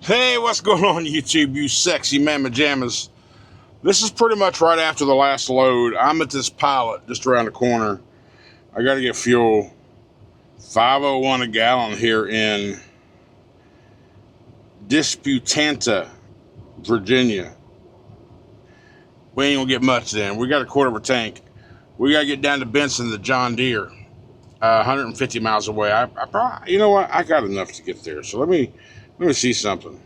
Hey, what's going on YouTube, you sexy mamma jammas? This is pretty much right after the last load. I'm at this pilot just around the corner. I gotta get fuel. $5.01 a gallon here in Disputanta, Virginia. We ain't gonna get much then. We got a quarter of a tank. We gotta get down to Benson, the John Deere, 150 miles away. I probably, you know what? I got enough to get there. So let me see something.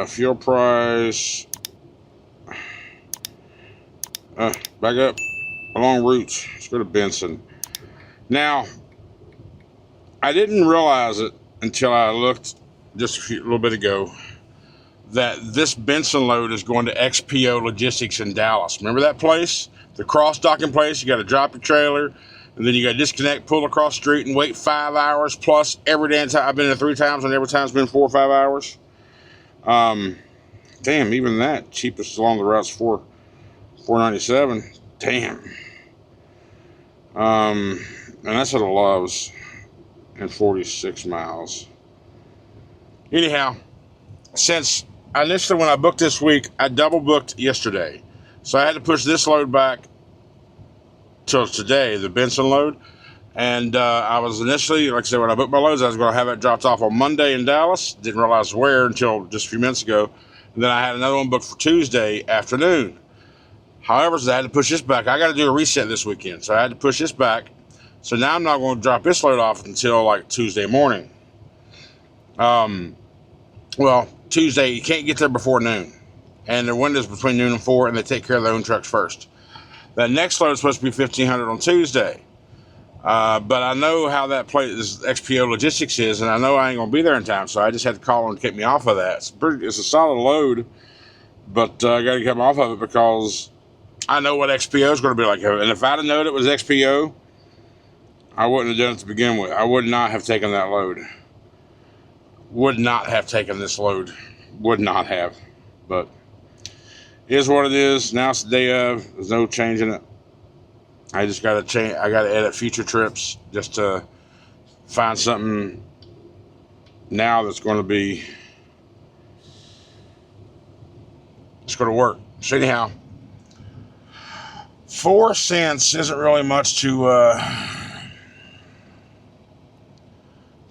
Fuel price. Back up. Along routes. Let's go to Benson. Now, I didn't realize it until I looked just a little bit ago that this Benson load is going to XPO Logistics in Dallas. Remember that place? The cross-docking place. You got to drop your trailer, and then you got to disconnect, pull across the street, and wait 5 hours plus every damn time. I've been there 3 times, and every time's been 4 or 5 hours. Damn, even that cheapest along the route's $4.97. Damn. And that's at a Love's and 46 miles. Anyhow, since initially when I booked this week, I double booked yesterday, so I had to push this load back till today, the Benson load. And I was initially, like I said, when I booked my loads, I was going to have it dropped off on Monday in Dallas. Didn't realize where until just a few minutes ago. And then I had another one booked for Tuesday afternoon. However, so I had to push this back. I got to do a reset this weekend, so I had to push this back. So now I'm not going to drop this load off until like Tuesday morning. Well, Tuesday, you can't get there before noon. And their window's between noon and 4, and they take care of their own trucks first. That next load is supposed to be 1,500 on Tuesday. But I know how that place, XPO Logistics is, and I know I ain't going to be there in time, so I just had to call them to get me off of that. It's a solid load, but I got to come off of it because I know what XPO is going to be like. And if I'd have known it was XPO, I wouldn't have done it to begin with. I would not have taken that load. Would not have taken this load. Would not have. But it is what it is. Now it's the day of. There's no changing it. I just got to change. I got to edit future trips just to find something now that's going to be, it's going to work. So anyhow, 4 cents isn't really much to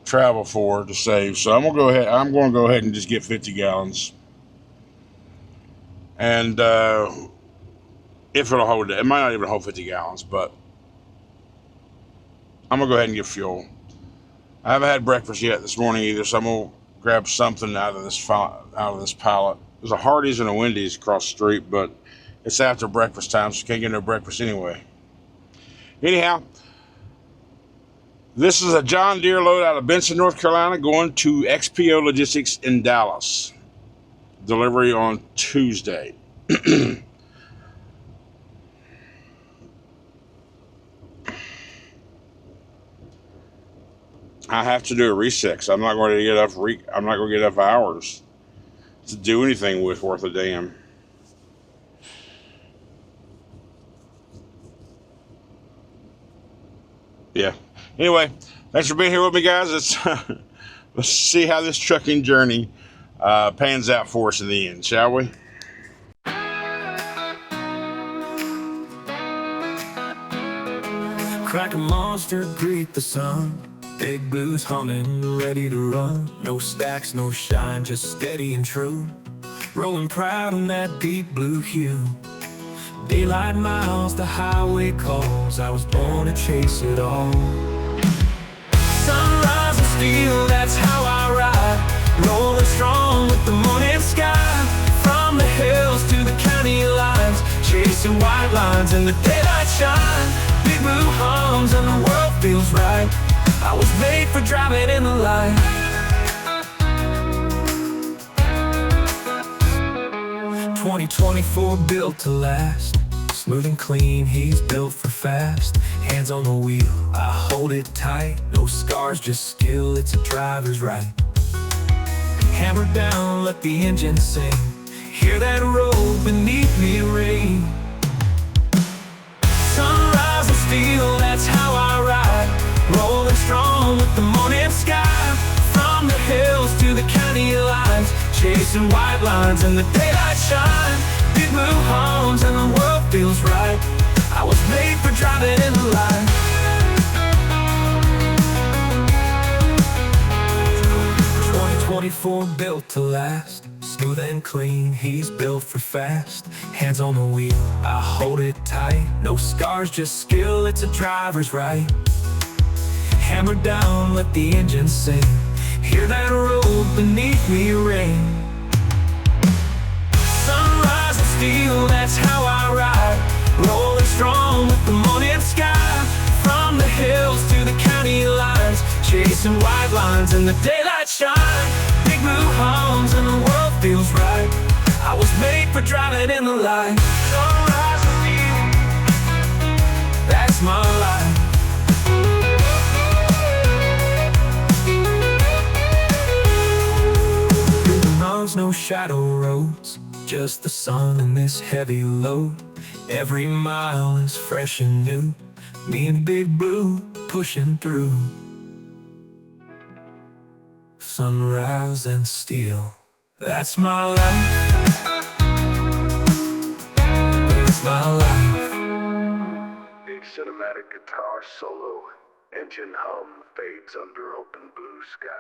travel for, to save. So I'm going to go ahead. I'm going to go ahead and just get 50 gallons. And if it'll hold it. It might not even hold 50 gallons, but I'm going to go ahead and get fuel. I haven't had breakfast yet this morning either, so I'm going to grab something out of this pallet. There's a Hardee's and a Wendy's across the street, but it's after breakfast time, so you can't get no breakfast anyway. Anyhow, this is a John Deere load out of Benson, North Carolina, going to XPO Logistics in Dallas. Delivery on Tuesday. I have to do a reset because I'm not going to get enough hours to do anything with worth a damn. Yeah. Anyway, thanks for being here with me, guys. Let's see how this trucking journey pans out for us in the end, shall we? Crack a monster, greet the sun. Big blues humming, ready to run. No stacks, no shine, just steady and true. Rolling proud in that deep blue hue. Daylight miles, the highway calls. I was born to chase it all. Sunrise and steel, that's how I ride. Rolling strong with the morning sky. From the hills to the county lines, chasing white lines in the daylight shine. Big blue hums and the world feels right. I was made for driving in the light. 2024 built to last. Smooth and clean, he's built for fast. Hands on the wheel, I hold it tight. No scars, just skill, it's a driver's right. Hammer down, let the engine sing. Hear that roll beneath me ring. Sunrise and steel, that's how I ride. Rolling strong with the morning sky. From the hills to the county line. chasing white lines in the daylight shine. Big blue homes and the world feels right. I was made for driving in the light. 2024 built to last. Smooth and clean, he's built for fast. Hands on the wheel, I hold it tight. No scars, just skill, it's a driver's right. Hammer down, let the engine sing. Hear that road beneath me ring. Sunrise and steel, that's how I ride. Rolling strong with the morning sky. From the hills to the county lines, chasing white lines in the daylight shine. Big blue homes and the world feels right. I was made for driving in the light. Sunrise and steel, that's my life. No shadow roads, just the sun and this heavy load. Every mile is fresh and new. Me and Big Blue pushing through. Sunrise and steel, that's my life. That's my life. Big cinematic guitar solo. Engine hum fades under open blue sky.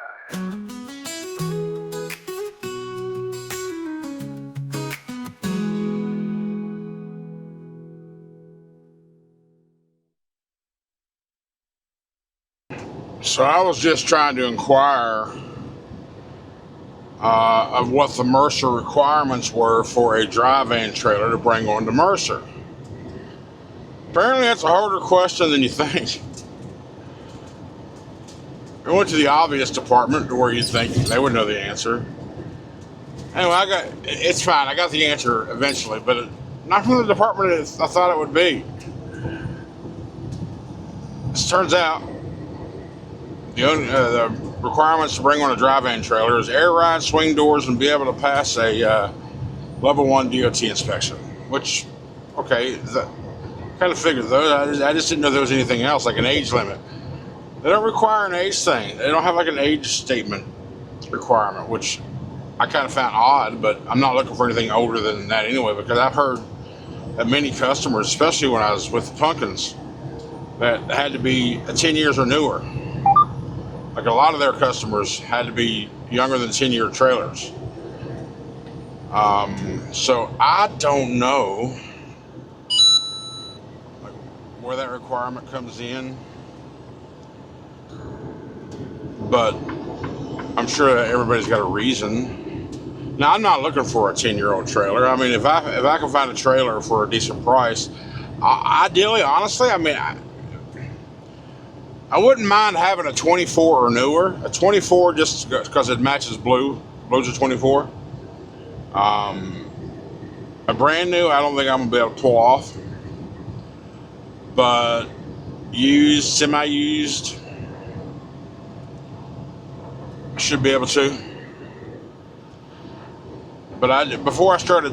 So I was just trying to inquire of what the Mercer requirements were for a dry van trailer to bring on to Mercer. Apparently that's a harder question than you think. I went to the obvious department where you'd think they would know the answer. Anyway, it's fine, I got the answer eventually, but not from the department I thought it would be. This turns out the requirements to bring on a dry van trailer is air ride, swing doors, and be able to pass a level 1 DOT inspection. Which, okay, kind of figured those. I just didn't know there was anything else, like an age limit. They don't require an age thing. They don't have like an age statement requirement, which I kind of found odd, but I'm not looking for anything older than that anyway, because I've heard that many customers, especially when I was with the Pumpkins, that had to be 10 years or newer. Like a lot of their customers had to be younger than 10-year trailers. So I don't know where that requirement comes in, but I'm sure that everybody's got a reason. Now, I'm not looking for a 10-year-old trailer. I mean, if I can find a trailer for a decent price, ideally, honestly, I mean, I wouldn't mind having a 24 or newer. A 24 just because it matches blue. Blue's a 24. A brand new, I don't think I'm going to be able to pull off. But used, semi-used, I should be able to. But before I started,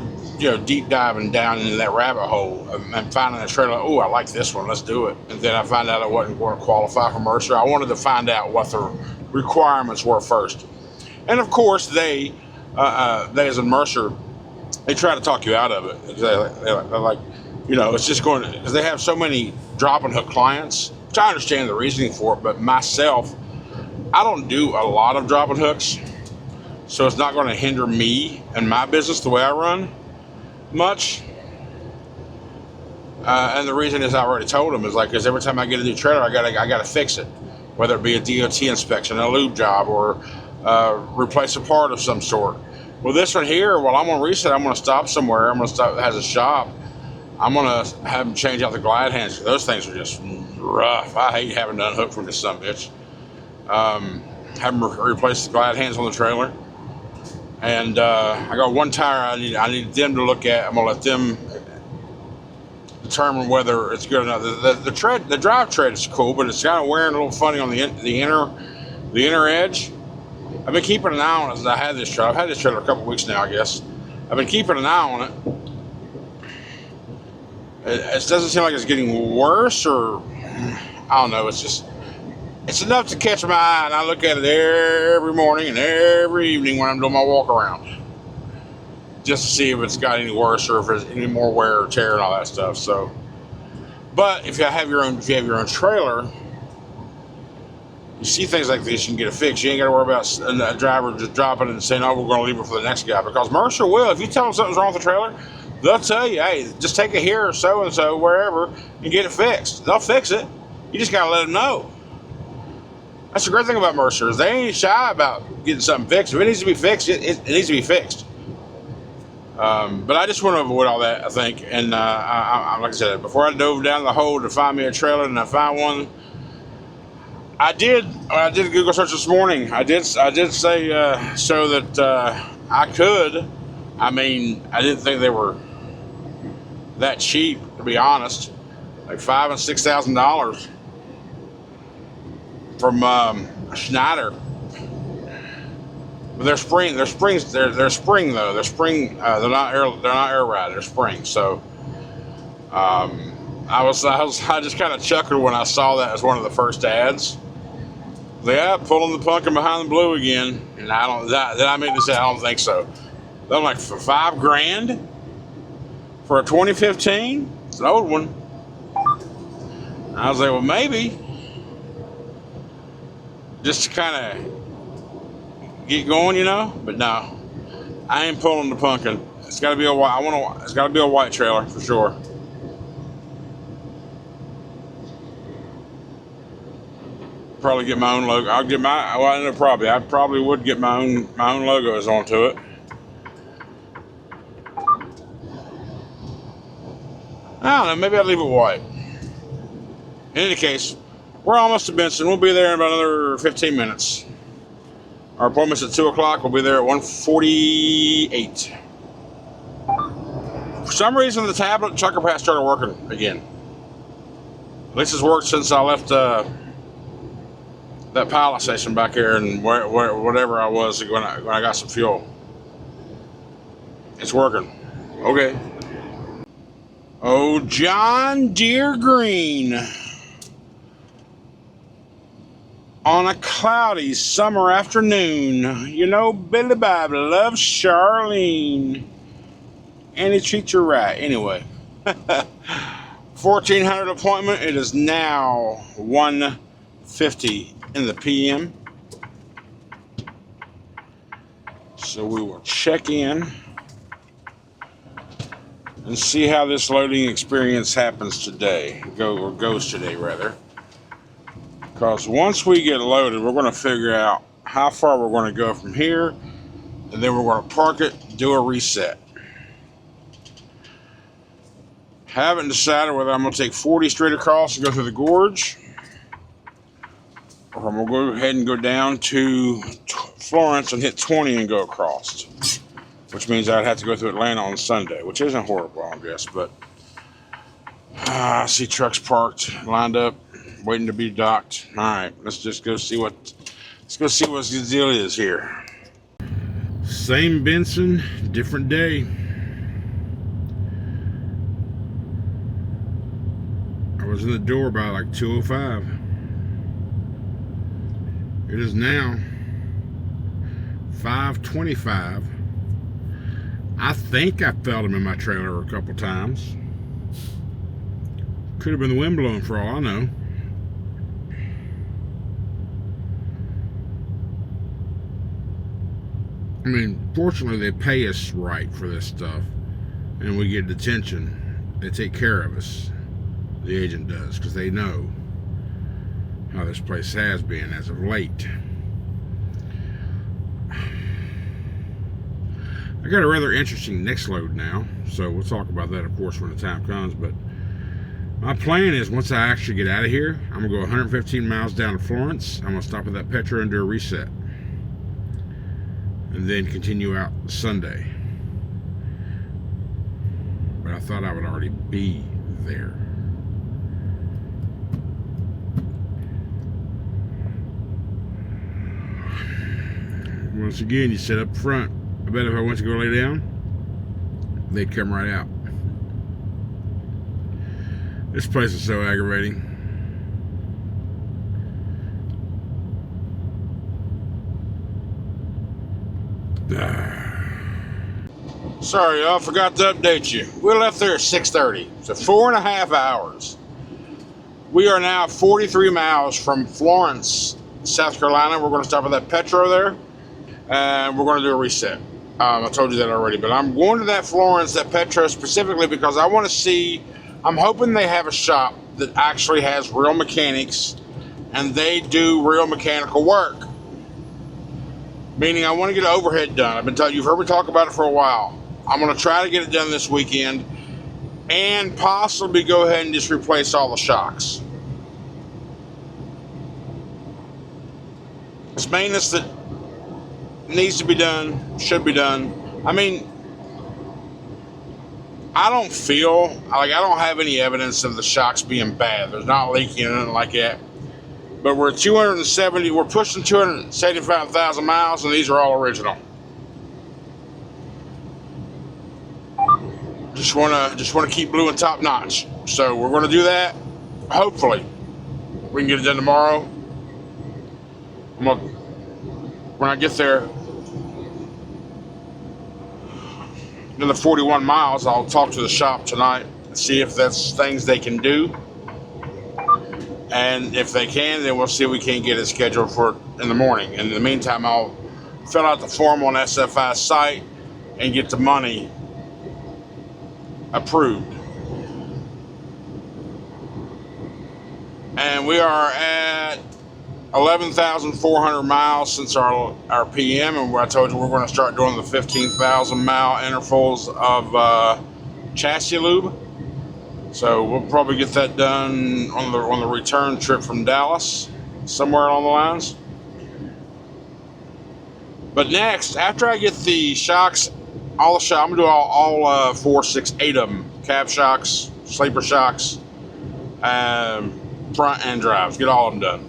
deep diving down into that rabbit hole and finding a trailer, oh, I like this one, let's do it. And then I found out I wasn't going to qualify for Mercer. I wanted to find out what the requirements were first. And of course, they as in Mercer, they try to talk you out of it. They're like, it's just going, because they have so many drop and hook clients, which I understand the reasoning for it, but myself, I don't do a lot of drop and hooks. So it's not going to hinder me and my business the way I run much. And the reason is I already told them is because every time I get a new trailer, I gotta fix it, whether it be a DOT inspection, a lube job, or replace a part of some sort. Well, this one here, while I'm on reset, I'm going to stop somewhere. I'm going to stop. It has a shop. I'm going to have them change out the glide hands. Those things are just rough. I hate having to unhook from this sumbitch. Have them replace the glide hands on the trailer. And I got one tire I need them to look at. I'm going to let them determine whether it's good enough. The drive tread is cool, but it's kind of wearing a little funny on the inner edge. I've been keeping an eye on it since I had this trailer. I've had this trailer a couple weeks now, I guess. I've been keeping an eye on it. It doesn't seem like it's getting worse, or I don't know. It's enough to catch my eye, and I look at it every morning and every evening when I'm doing my walk around. just to see if it's got any worse or if there's any more wear or tear and all that stuff. So, but if you have your own trailer, you see things like this, you can get it fixed. You ain't got to worry about a driver just dropping it and saying, "Oh, we're going to leave it for the next guy." Because Mercer will, if you tell them something's wrong with the trailer, they'll tell you, "Hey, just take it here or so and so wherever and get it fixed." They'll fix it. You just got to let them know. That's the great thing about Mercer, is they ain't shy about getting something fixed. If it needs to be fixed, it needs to be fixed. But I just want to avoid all that, I think. And I like I said, before I dove down the hole to find me a trailer and I found one, I did a Google search this morning. I did say so that I could. I mean, I didn't think they were that cheap, to be honest. Like $5,000 and $6,000 from Schneider. But they're spring though. They're not air ride. They're spring. So I just kind of chuckled when I saw that as one of the first ads. Yeah, pulling the pumpkin behind the blue again. And then I immediately said, I don't think so. Then I'm like, for $5,000 for a 2015? It's an old one. I was like, well, maybe. Just to kind of get going, you know. But no, I ain't pulling the pumpkin. It's got to be a white. It's got to be a white trailer for sure. Probably get my own logo. I probably would get my own logos onto it. I don't know. Maybe I'll leave it white. In any case, we're almost to Benson. We'll be there in about another 15 minutes. Our appointment's at 2 o'clock. We'll be there at 1:48. For some reason, the tablet chucker pass started working again. At least it's worked since I left that pilot station back there and whatever I was when I got some fuel. It's working. Okay. Oh, John Deere green. On a cloudy summer afternoon, you know Billy Bob loves Charlene, and he treats her right. Anyway, 1400 appointment. It is now 1:50 in the PM. So we will check in and see how this loading experience happens today, goes today rather. Because once we get loaded, we're going to figure out how far we're going to go from here, and then we're going to park it, do a reset. Haven't decided whether I'm going to take 40 straight across and go through the gorge, or I'm going to go ahead and go down to Florence and hit 20 and go across. Which means I'd have to go through Atlanta on Sunday, which isn't horrible, I guess, but I see trucks parked, lined up, waiting to be docked. All right, let's just go see what the deal is here. Same Benson, different day. I was in the door by like 2:05. It is now 5:25. I think I felt him in my trailer a couple times. Could have been the wind blowing for all I know. I mean, fortunately they pay us right for this stuff, and we get detention. They take care of us. The agent does, because they know how this place has been as of late. I got a rather interesting next load now, so we'll talk about that, of course, when the time comes. But my plan is, once I actually get out of here, I'm going to go 115 miles down to Florence. I'm going to stop at that Petro and do a reset, and then continue out Sunday. But I thought I would already be there. Once again, you sit up front. I bet if I went to go lay down, they'd come right out. This place is so aggravating. Sorry, y'all, forgot to update you. We left there at 6:30, so 4.5 hours. We are now 43 miles from Florence, South Carolina. We're going to stop at that Petro there, and we're going to do a reset. I told you that already, but I'm going to that Florence, that Petro specifically because I want to see, I'm hoping they have a shop that actually has real mechanics and they do real mechanical work. Meaning I want to get an overhead done. I've been telling you, you've heard me talk about it for a while. I'm going to try to get it done this weekend and possibly go ahead and just replace all the shocks. It's maintenance that needs to be done, should be done. I mean, I don't feel like, I don't have any evidence of the shocks being bad. There's not leaking or anything like that. But we're pushing 275,000 miles, and these are all original. Just wanna keep blue and top notch. So we're gonna do that. Hopefully, we can get it done tomorrow. When I get there, another 41 miles, I'll talk to the shop tonight and see if that's things they can do. And if they can, then we'll see if we can get it scheduled for in the morning. And in the meantime, I'll fill out the form on SFI's site and get the money approved. And we are at 11,400 miles since our PM, and I told you we're going to start doing the 15,000 mile intervals of chassis lube. So we'll probably get that done on the return trip from Dallas, somewhere along the lines. But next, after I get the shocks, all the shocks, I'm gonna do all 4, 6, 8 of them: cab shocks, sleeper shocks, front and drives. Get all of them done.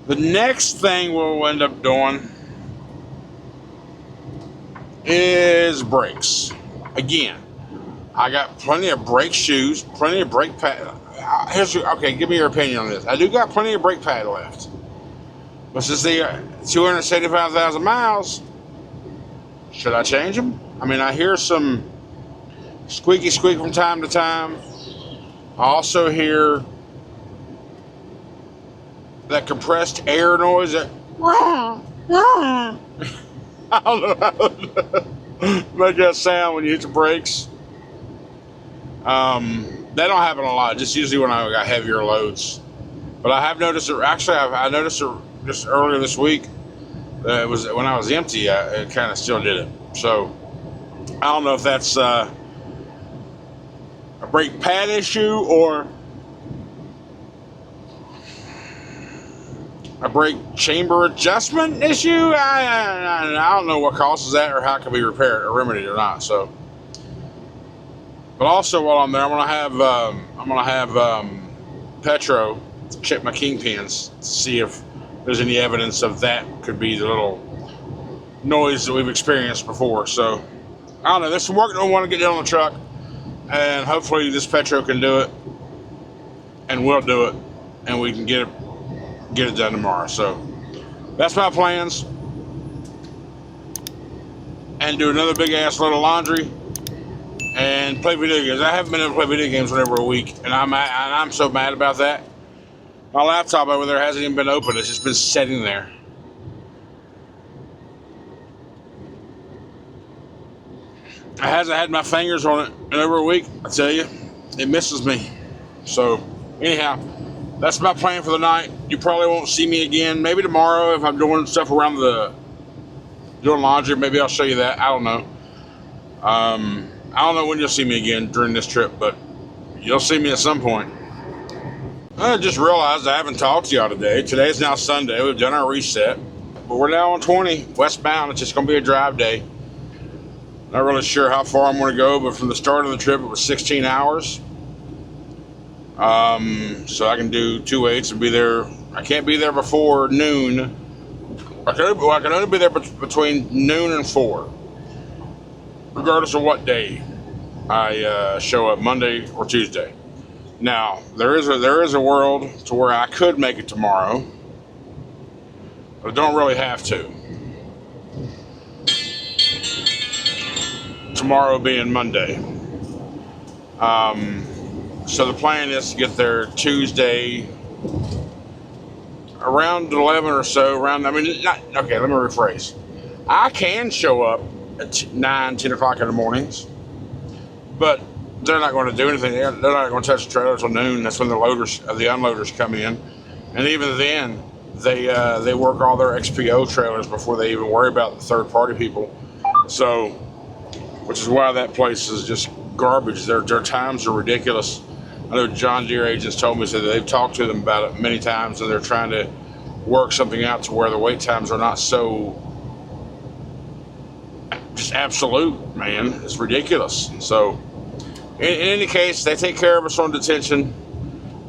The next thing we'll end up doing is brakes. Again, I got plenty of brake shoes, plenty of brake pad. Okay, give me your opinion on this. I do got plenty of brake pad left. But since they are 275,000 miles, should I change them? I mean, I hear some squeaky squeak from time to time. I also hear that compressed air noise that I don't know how to make that sound when you hit the brakes. That don't happen a lot, just usually when I got heavier loads. But I have noticed it, actually I noticed it just earlier this week. It was when I was empty, it kind of still did it. So I don't know if that's a brake pad issue or a brake chamber adjustment issue. I don't know what causes that or how it can be repaired or remedied or not. So, but also while I'm there, I'm gonna have Petro check my kingpins to see if there's any evidence of that could be the little noise that we've experienced before. So I don't know. There's some work that I want to get done on the truck, and hopefully this Petro can do it, and we'll do it, and we can get it done tomorrow. So that's my plans. And do another big ass load of laundry and play video games. I haven't been able to play video games in over a week, and I'm so mad about that. My laptop over there hasn't even been open. It's just been sitting there. I hasn't had my fingers on it in over a week. I tell you, it misses me. So anyhow, that's my plan for the night. You probably won't see me again. Maybe tomorrow if I'm doing stuff around doing laundry. Maybe I'll show you that. I don't know. I don't know when you'll see me again during this trip, but you'll see me at some point. I just realized I haven't talked to y'all today. Today's now Sunday. We've done our reset, but we're now on 20 westbound. It's just going to be a drive day. Not really sure how far I'm going to go, but from the start of the trip, it was 16 hours. So I can do 2/8 and be there. I can't be there before noon. I can only be there between noon and 4, regardless of what day I show up, Monday or Tuesday. Now there is a world to where I could make it tomorrow, but I don't really have to. tomorrow being Monday. So the plan is to get there Tuesday around 11 or so. Let me rephrase. I can show up at 9, 10 o'clock in the mornings, but they're not going to do anything. They're not going to touch the trailer until noon. That's when the unloaders come in. And even then, they work all their XPO trailers before they even worry about the third-party people. So, which is why that place is just garbage. Their times are ridiculous. I know John Deere agents told me that they've talked to them about it many times, and they're trying to work something out to where the wait times are not so just absolute, man. It's ridiculous. So, in any case, they take care of us on detention.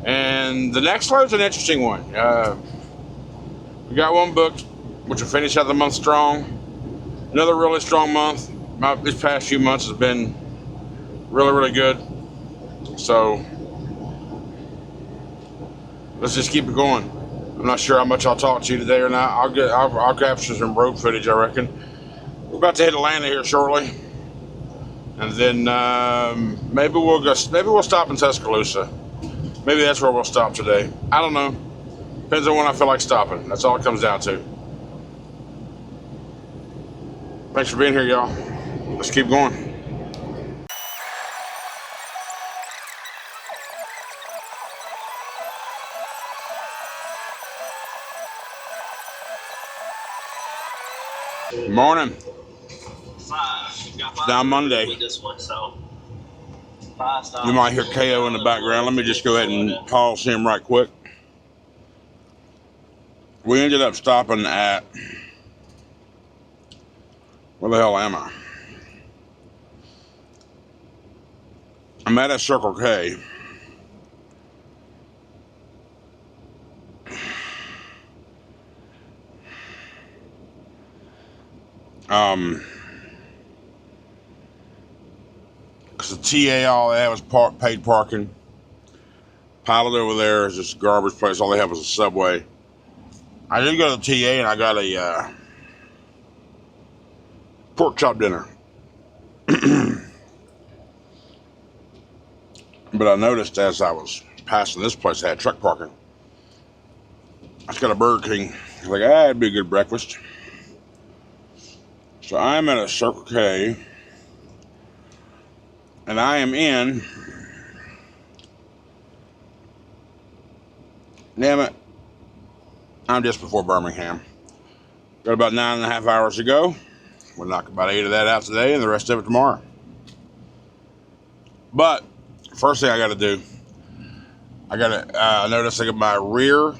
And the next load's an interesting one. We got one booked, which will finish out the month strong. Another really strong month. These past few months has been really, really good. So let's just keep it going. I'm not sure how much I'll talk to you today or not. I'll capture some road footage, I reckon. We're about to hit Atlanta here shortly, and then maybe we'll stop in Tuscaloosa. Maybe that's where we'll stop today. I don't know. Depends on when I feel like stopping. That's all it comes down to. Thanks for being here, y'all. Let's keep going. Morning. It's now Monday. You might hear KO in the background. Let me just go ahead and pause him right quick. We ended up stopping at, where the hell am I? I'm at a Circle K. Because the TA, all they had was paid parking. Pilot over there is just a garbage place. All they have was a Subway. I did go to the TA and I got a pork chop dinner. But I noticed as I was passing this place, I had truck parking. I just got a Burger King. I was like, it'd be a good breakfast. So I'm at a Circle K, and I am in, damn it, I'm just before Birmingham. Got about 9.5 hours to go. We'll knock about 8 of that out today and the rest of it tomorrow. But first thing I got to do, I notice I got my rear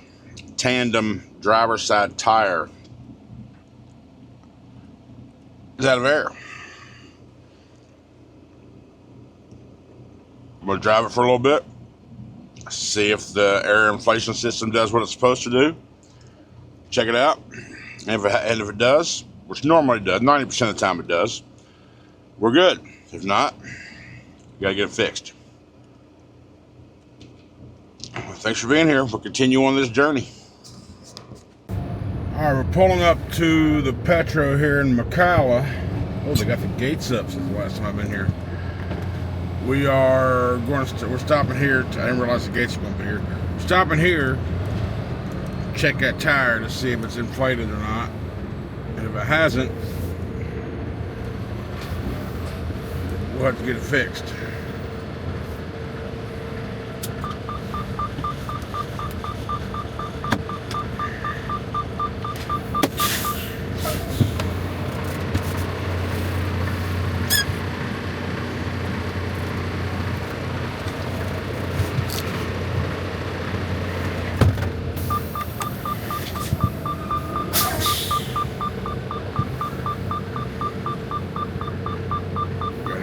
tandem driver's side tire is out of air. I'm going to drive it for a little bit, see if the air inflation system does what it's supposed to do. Check it out. And if it does, which normally does, 90% of the time it does, we're good. If not, you got to get it fixed. Thanks for being here. We'll continue on this journey. All right, we're pulling up to the Petro here in McCalla. Oh, they got the gates up since the last time I've been here. We're stopping here. I didn't realize the gates were going to be here. We're stopping here, check that tire to see if it's inflated or not. And if it hasn't, we'll have to get it fixed.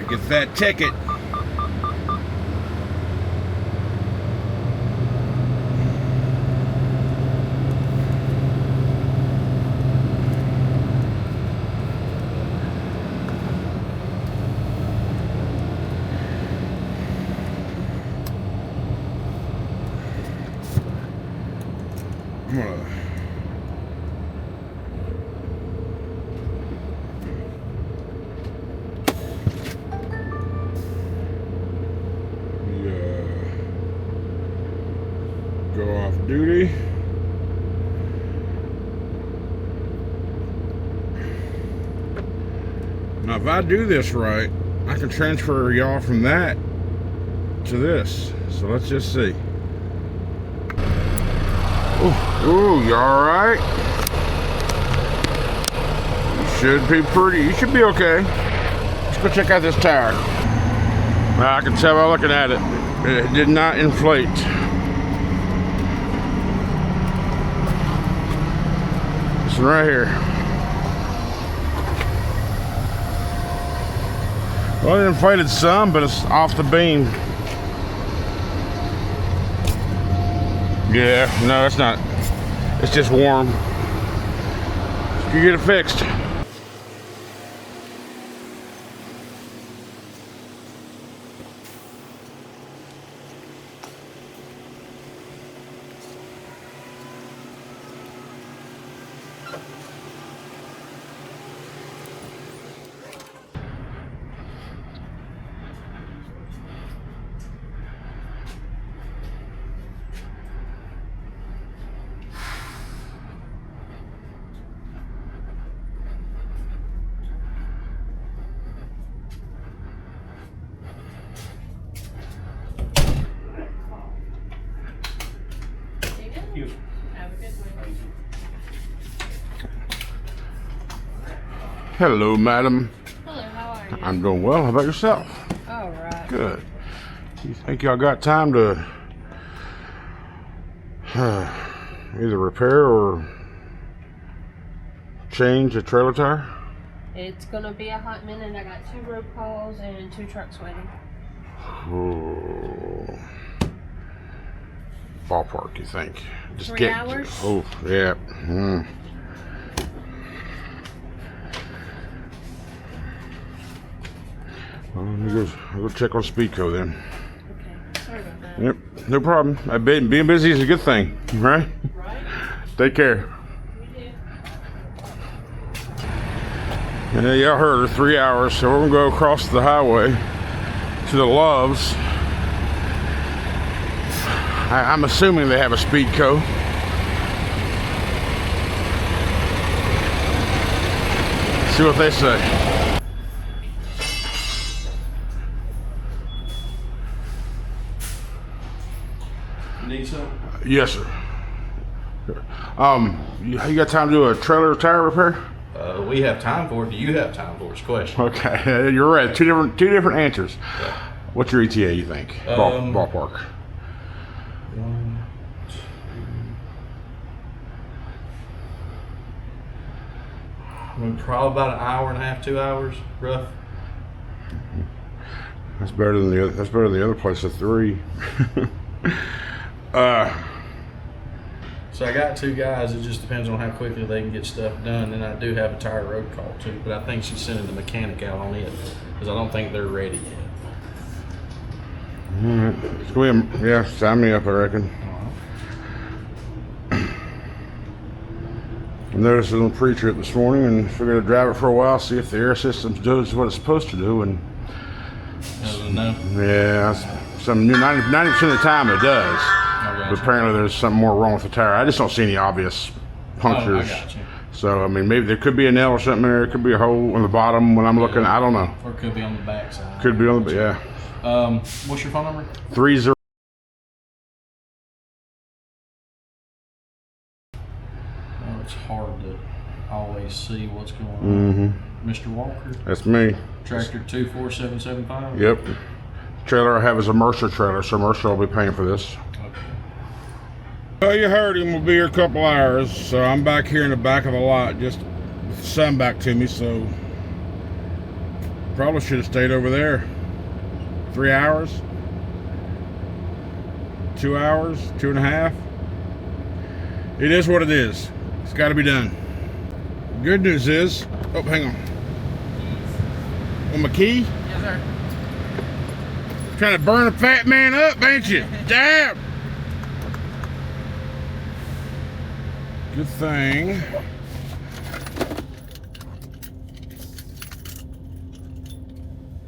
Get that ticket. if I do this right, I can transfer y'all from that to this. So let's just see. Ooh, you alright? You should be you should be okay. Let's go check out this tire. I can tell by looking at it, it did not inflate. This one right here. Well, it inflated some, but it's off the beam. Yeah, no, it's not. It's just warm. You get it fixed. Hello, madam. Hello, how are you? I'm doing well. How about yourself? All right. Good. You think y'all got time to either repair or change a trailer tire? It's gonna be a hot minute. I got 2 road calls and 2 trucks waiting. Oh. Ballpark, you think? Just 3 hours? Oh, yeah. Well, let me go check on Speedco then. Okay, sorry about that. Yep, no problem. Being busy is a good thing, right? Right? Take care. We do. And y'all heard her, 3 hours, so we're gonna go across the highway to the Loves. I'm assuming they have a Speedco. See what they say. Need some? Yes, sir. You got time to do a trailer tire repair? We have time for it. Do you have time for it? Question. Okay, you're right. Two different answers. Yeah. What's your ETA, you think? Ballpark. 1, 2. Probably about an hour and a half, 2 hours, rough. That's better than the other. That's better than the other place at 3. So I got 2 guys. It just depends on how quickly they can get stuff done. And I do have a tire road call too, but I think she's sending the mechanic out on it because I don't think they're ready yet. All right. Let's go ahead and, yeah, sign me up, I reckon. I noticed a little pre-trip this morning and figured I'd drive it for a while, see if the air system does what it's supposed to do. And No. yeah, some 90% of the time it does. But apparently there's something more wrong with the tire. I just don't see any obvious punctures. I got you. So I mean, maybe there could be a nail or something there. It could be a hole on the bottom when I'm looking. I don't know. Or it could be on the back side. Could be on the yeah. What's your phone number? 30. Oh, it's hard to always see what's going on. Mr. Walker, That's me. tractor 24775. Yep. Trailer I have is a Mercer trailer, so Mercer will be paying for this. Okay. Well, you heard him. We'll be here a couple hours, so I'm back here in the back of the lot, just with the sun back to me. So probably should have stayed over there. 3 hours, 2 hours, 2.5. It is what it is. It's got to be done. Good news is, oh, hang on. On my key? Yes, sir. Trying to burn a fat man up, ain't you? Damn! Good thing.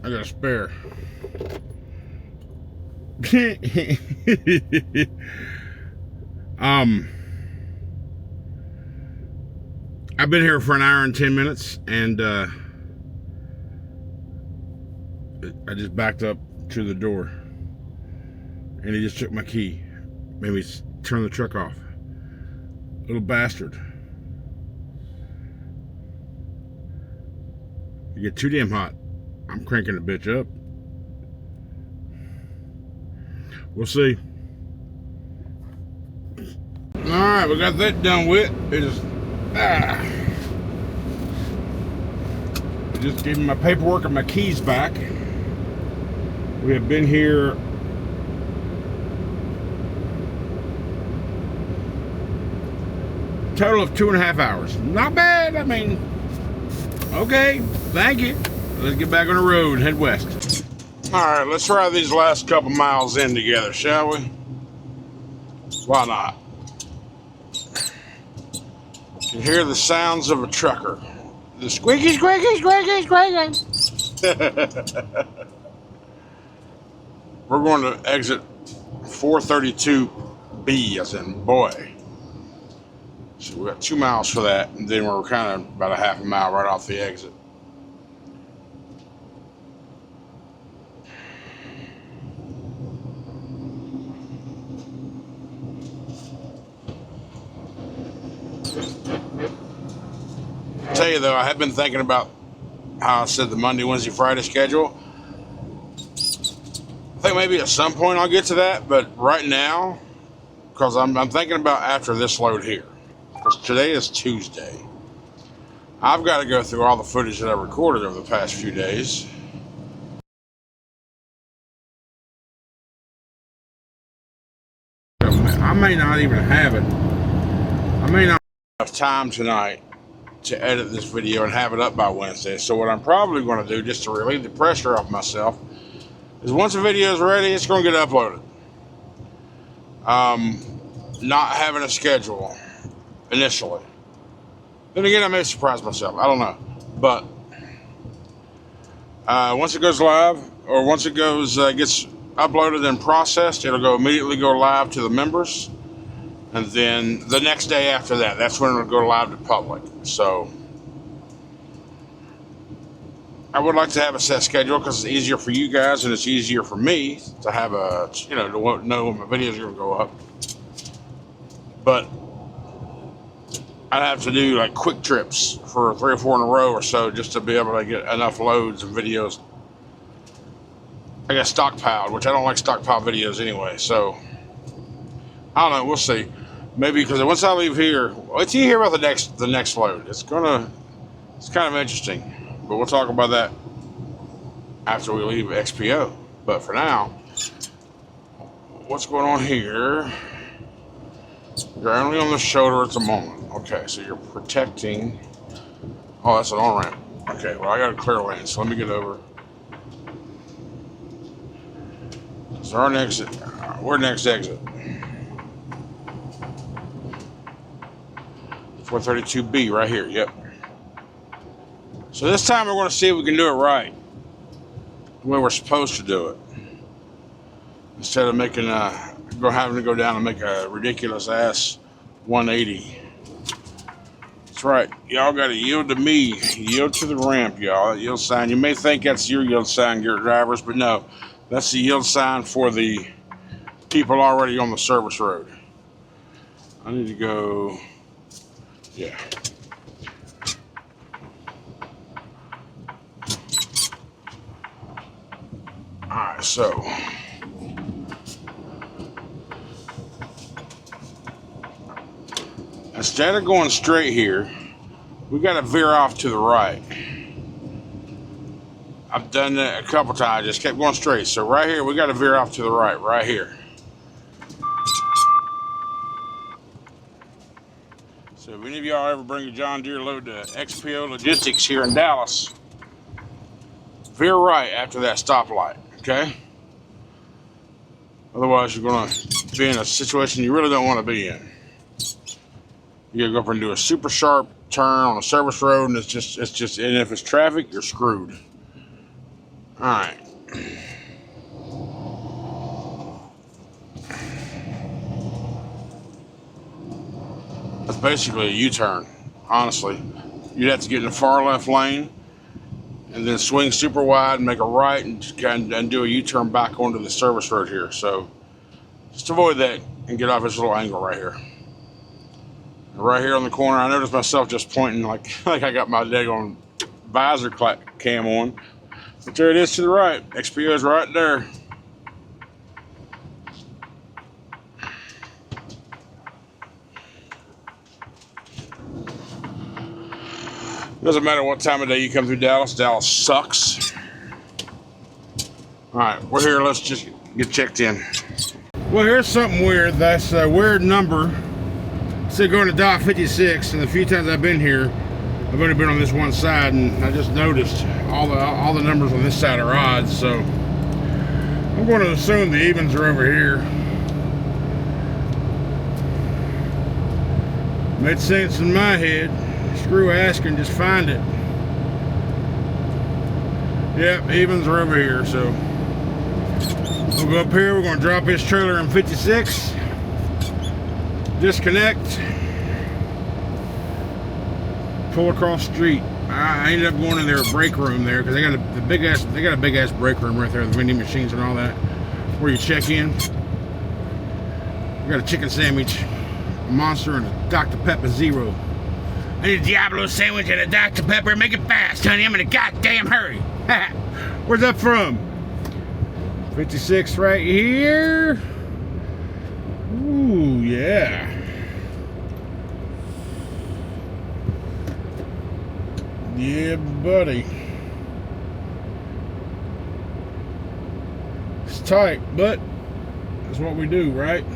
I got a spare. I've been here for an hour and 10 minutes, and I just backed up to the door, and he just took my key. Made me turn the truck off. Little bastard. You get too damn hot, I'm cranking the bitch up. We'll see. Alright, we got that done with. It is I just gave me my paperwork and my keys back. We have been here total of 2.5 hours. Not bad. I mean, okay, thank you. Let's get back on the road and head west. Alright, let's try these last couple miles in together, shall we? Why not? You can hear the sounds of a trucker. The squeaky, squeaky, squeaky, squeaky. We're going to exit 432B, as in boy. So we got 2 miles for that, and then we're kind of about a half a mile right off the exit. I'll tell you though, I have been thinking about how I said the Monday, Wednesday, Friday schedule. I think maybe at some point I'll get to that, but right now, because I'm thinking about after this load here, because today is Tuesday. I've got to go through all the footage that I recorded over the past few days. I may not even have it. I may not have time tonight to edit this video and have it up by Wednesday. So what I'm probably going to do, just to relieve the pressure off myself, is once the video is ready, it's going to get uploaded. Not having a schedule initially. Then again, I may surprise myself. I don't know. But once it goes live, or once it goes gets uploaded and processed, it'll immediately go live to the members. And then the next day after that, that's when it'll go live to public. So I would like to have a set schedule because it's easier for you guys and it's easier for me to have a, to know when my videos are going to go up. But I'd have to do like quick trips for 3 or 4 in a row or so just to be able to get enough loads and videos, I guess, stockpiled, which I don't like stockpile videos anyway. So I don't know, we'll see. Maybe because once I leave here, wait till you hear about the next load. It's kind of interesting. But we'll talk about that after we leave XPO. But for now, what's going on here? You're only on the shoulder at the moment. Okay, so you're protecting. Oh, that's an on-ramp. Okay, well, I got a clear lane, so let me get over. So our next, we're next exit. 432B right here, yep. So this time we're going to see if we can do it right, the way we're supposed to do it, instead of making having to go down and make a ridiculous ass 180. That's right, y'all got to yield to me, yield to the ramp, y'all. That yield sign. You may think that's your yield sign, your drivers, but no, that's the yield sign for the people already on the service road. I need to go. Yeah. Alright, so instead of going straight here, we got to veer off to the right. I've done that a couple times, just kept going straight. So right here, we got to veer off to the right here. So if any of y'all ever bring a John Deere load to XPO Logistics here in Dallas, veer right after that stoplight, okay? Otherwise, you're gonna be in a situation you really don't want to be in. You gotta go up and do a super sharp turn on a service road, and it's just, and if it's traffic, you're screwed. All right. That's basically a U-turn, honestly. You'd have to get in the far left lane and then swing super wide and make a right and do a U-turn back onto the service road here. So just avoid that and get off this little angle right here. Right here on the corner, I noticed myself just pointing like I got my daggone visor cam on. But there it is to the right. XPO is right there. Doesn't matter what time of day you come through Dallas. Dallas sucks. All right, we're here. Let's just get checked in. Well, here's something weird. That's a weird number. It's going to dial 56, and the few times I've been here, I've only been on this one side, and I just noticed all the numbers on this side are odds. So I'm going to assume the evens are over here. Made sense in my head. Screw asking, just find it. Yep, evens are over here, so we'll go up here. We're going to drop his trailer in 56. Disconnect. Pull across the street. I ended up going in their break room there because they got a big ass break room right there, the vending machines and all that, where you check in. We got a chicken sandwich, a Monster, and a Dr. Pepper Zero. I need a Diablo sandwich and a Dr. Pepper. Make it fast, honey. I'm in a goddamn hurry. Where's that from? 56 right here. Ooh, yeah. Yeah, buddy. It's tight, but that's what we do, right?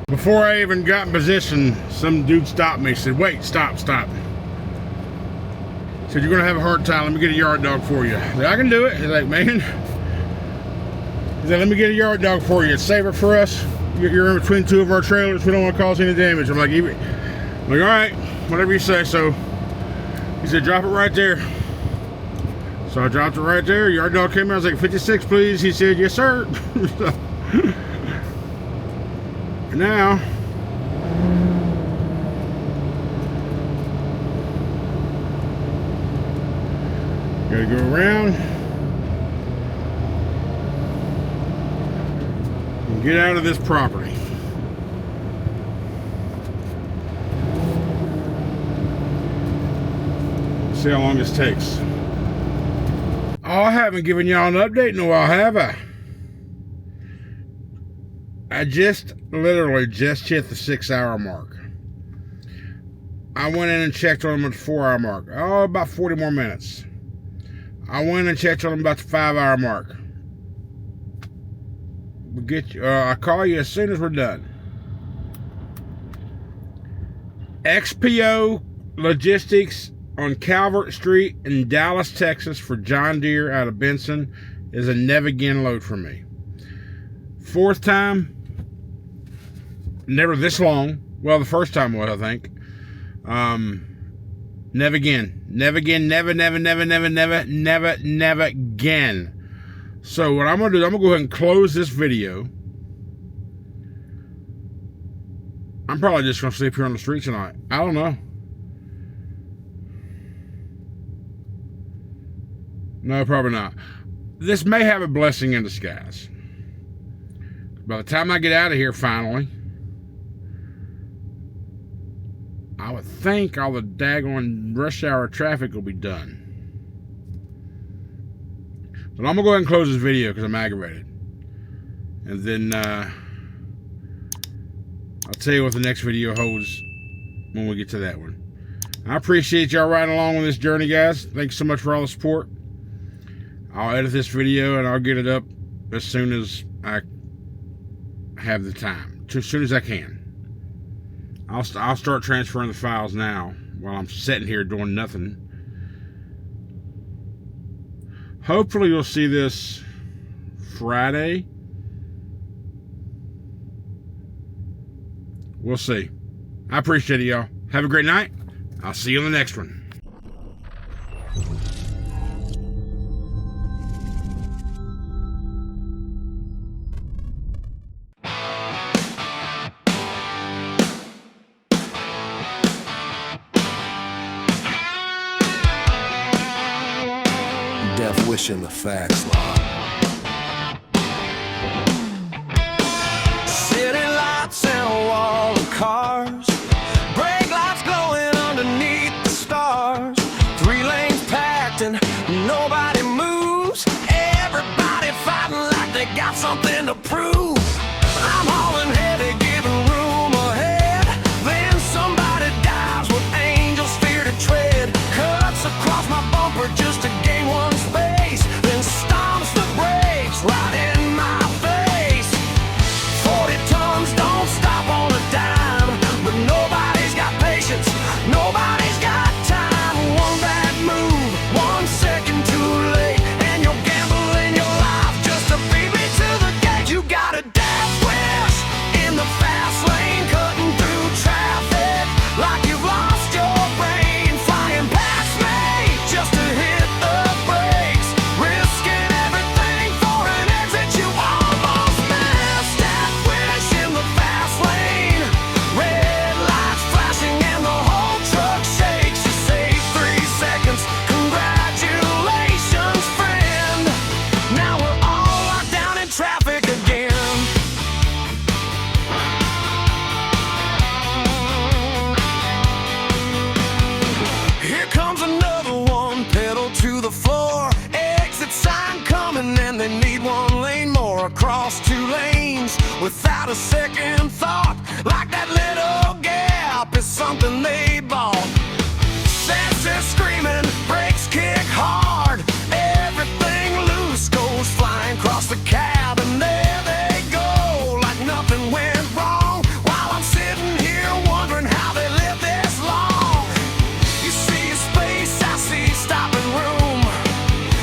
Before I even got in position, some dude stopped me. Said, wait, stop. Said, you're gonna have a hard time. Let me get a yard dog for you. I said, I can do it. He's like, man. He said, let me get a yard dog for you. It's safer for us. You're in between two of our trailers. We don't want to cause any damage. I'm like, all right, whatever you say. So he said, drop it right there. So I dropped it right there. Yard dog came out. I was like, 56, please. He said, yes, sir. Now, gotta go around and get out of this property. See how long this takes. Oh, I haven't given y'all an update in a while, have I? I literally just hit the 6-hour mark. I went in and checked on them at the 4-hour mark. Oh, about 40 more minutes. I went and checked on them about the 5-hour mark. We'll get you. I'll call you as soon as we're done. XPO Logistics on Calvert Street in Dallas, Texas for John Deere out of Benson is a NEVA'GAIN load for me. 4th time. Never this long. Well, the first time was, I think. NEVA'GAIN. Never again. So what I'm going to do, I'm going to go ahead and close this video. I'm probably just going to sleep here on the street tonight. I don't know. No, probably not. This may have a blessing in disguise. By the time I get out of here finally, I would think all the daggone rush hour traffic will be done. But I'm going to go ahead and close this video because I'm aggravated. And then I'll tell you what the next video holds when we get to that one. I appreciate y'all riding along on this journey, guys. Thanks so much for all the support. I'll edit this video and I'll get it up as soon as I have the time. As soon as I can. I'll start transferring the files now while I'm sitting here doing nothing. Hopefully you'll see this Friday. We'll see. I appreciate it, y'all. Have a great night. I'll see you on the next one. wish in the fast lane. City lights and a wall of cars, brake lights glowing underneath the stars. 3 lanes packed and nobody moves. Everybody fighting like they got something to prove. I'm hauling heavy, giving room ahead. Then somebody dives with angels fear to tread. Cuts across my bumper just to gain 1 space. Then stomps the brakes right in my face. 40 tons don't stop on a dime, but nobody's got patience, nobody's got time. 1 bad move, 1 second too late, and you're gambling your life just to beat me to the gate. You got a dash wish in the fast lane, cutting through traffic like you've lost your brain. Flying past me just to hit the brakes, risking everything for an exit you almost missed. That wish in the fast lane, red lights flashing and the whole truck shakes. You save 3 seconds, congratulations friend. Now we're all locked down in traffic again. Here comes another one, pedal to the floor. Exit sign coming and they need 1 lane more. Across 2 lanes without a second thought, like that little gap is something they bought. Senses screaming, brakes kick hard. Everything loose goes flying across the cab, and there they go like nothing went wrong. While I'm sitting here wondering how they live this long. You see a space, I see stopping room.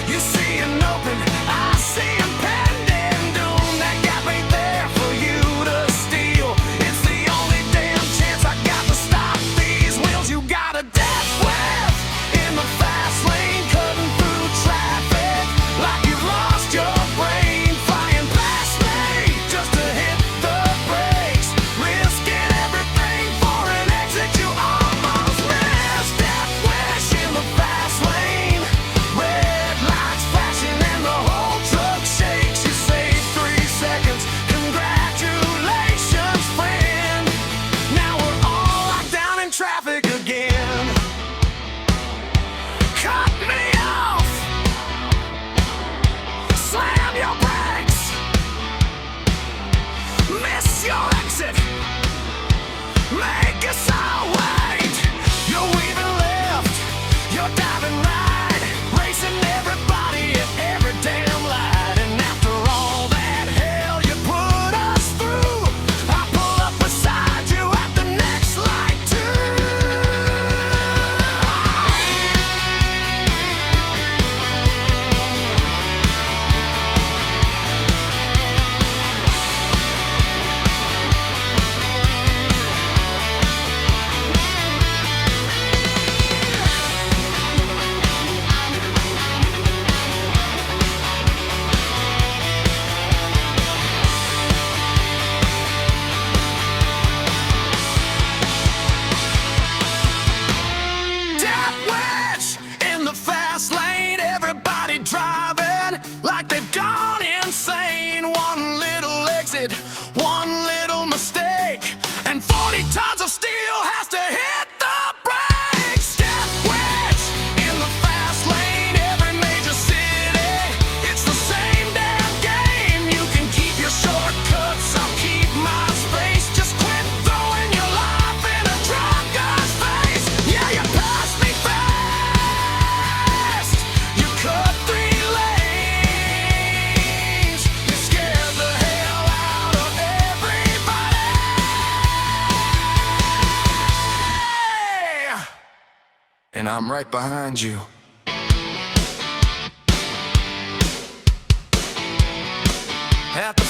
You see an open, I see impending doom. That gap ain't there for you to steal. It's the only damn chance I got to stop these wheels. You got a death whip in the fast lane, cutting through traffic like you've lost your brain. Flying past me just to hit the brakes, risking everything for an exit you almost missed. That wish in the fast lane, red lights flashing and the whole truck shakes. You save 3 seconds, congratulations friend. Now we're all locked down in traffic again. Cut me off, slam your brakes, miss your exit, make us all wait. You're weaving left, you're diving right, racing everybody at every damn light. And after all that hell you put us through, I pull up beside you at the next light too. Death wish in the fast lane, everybody driving like they've gone insane. 1 little exit, 1 little mistake, and 40 tons of steel has to hit the brakes. Death wish in the fast lane, every major city, it's the same damn game. You can keep your shortcuts, I'll keep my space. Just quit throwing your life in a drunk guy's face. Yeah, you passed me fast, you cut 3 lanes, you scared the hell out of everybody. And I'm right behind you. At the